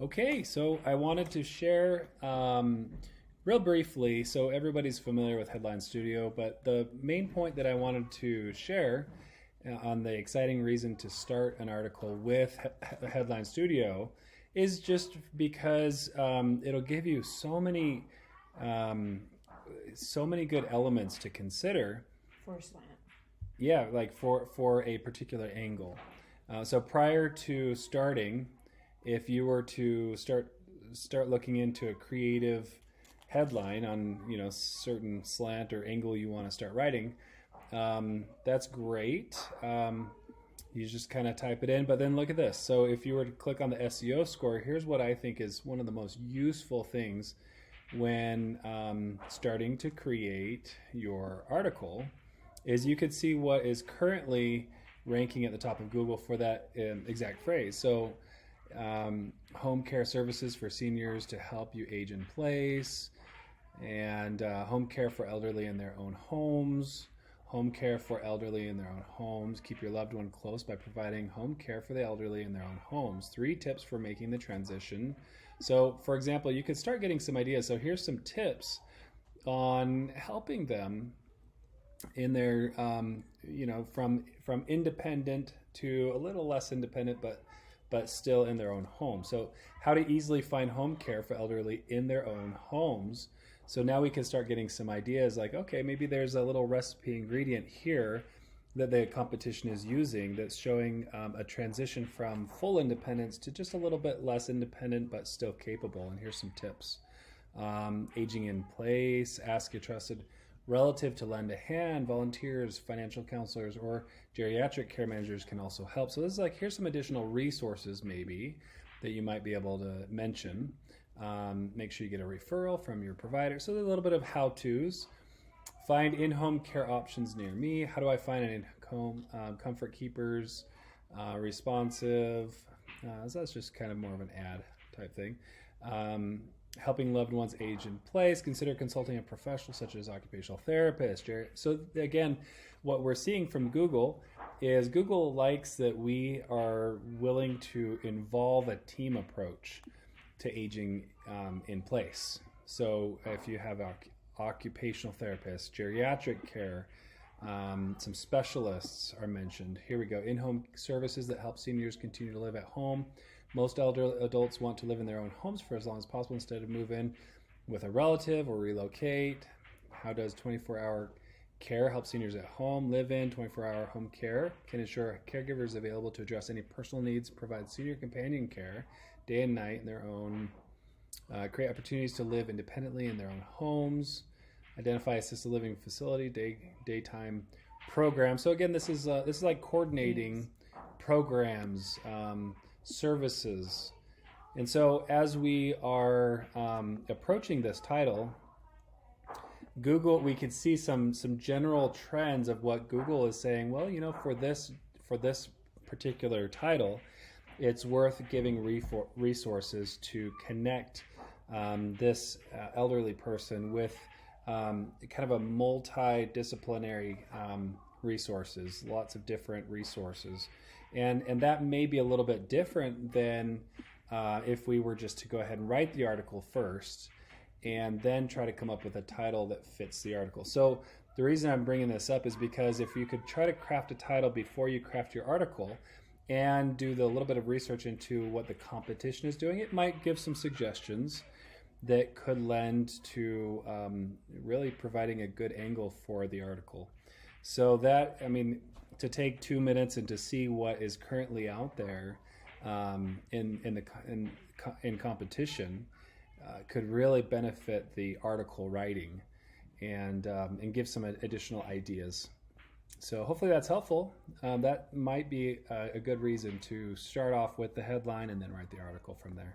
Okay, so I wanted to share real briefly, so everybody's familiar with Headline Studio, but the main point that I wanted to share on the exciting reason to start an article with Headline Studio is just because it'll give you so many good elements to consider. For a slant. Yeah, like for a particular angle. So prior to starting, if you were to start looking into a creative headline on certain slant or angle you want to start writing, that's great. You just kind of type it in, but then look at this. So if you were to click on the SEO score, here's what I think is one of the most useful things when starting to create your article is you could see what is currently ranking at the top of Google for that exact phrase. So home care services for seniors to help you age in place, and home care for elderly in their own homes. Home care for elderly in their own homes. Keep your loved one close by providing home care for the elderly in their own homes. 3 tips for making the transition. So, for example, you could start getting some ideas. So here's some tips on helping them in their, from independent to a little less independent, but still in their own home. So how to easily find home care for elderly in their own homes. So now we can start getting some ideas like, okay, maybe there's a little recipe ingredient here that the competition is using that's showing a transition from full independence to just a little bit less independent but still capable. And here's some tips. Aging in place, ask a trusted relative to lend a hand. Volunteers, financial counselors, or geriatric care managers can also help. So this is like, here's some additional resources maybe that you might be able to mention. Make sure you get a referral from your provider. So there's a little bit of how-tos. Find in-home care options near me. How do I find an in-home comfort keepers, responsive? So that's just kind of more of an ad type thing. Helping loved ones age in place. Consider consulting a professional such as occupational therapist. So again, what we're seeing from Google is Google likes that we are willing to involve a team approach to aging in place. So if you have occupational therapists, geriatric care, some specialists are mentioned. Here we go. In-home services that help seniors continue to live at home. Most elder adults want to live in their own homes for as long as possible instead of move in with a relative or relocate. How does 24-hour care help seniors at home? Live in 24-hour home care can ensure caregivers available to address any personal needs, provide senior companion care day and night in their own, create opportunities to live independently in their own homes, identify assisted living facility, daytime program. So again, this is like coordinating programs, services. And so as we are approaching this title, Google, we could see some general trends of what Google is saying. Well, for this particular title, it's worth giving resources to connect this elderly person with kind of a multidisciplinary resources, lots of different resources. And that may be a little bit different than if we were just to go ahead and write the article first and then try to come up with a title that fits the article. So the reason I'm bringing this up is because if you could try to craft a title before you craft your article and do the little bit of research into what the competition is doing, it might give some suggestions that could lend to really providing a good angle for the article. So that, to take 2 minutes and to see what is currently out there in competition could really benefit the article writing and give some additional ideas. So hopefully that's helpful. That might be a good reason to start off with the headline and then write the article from there.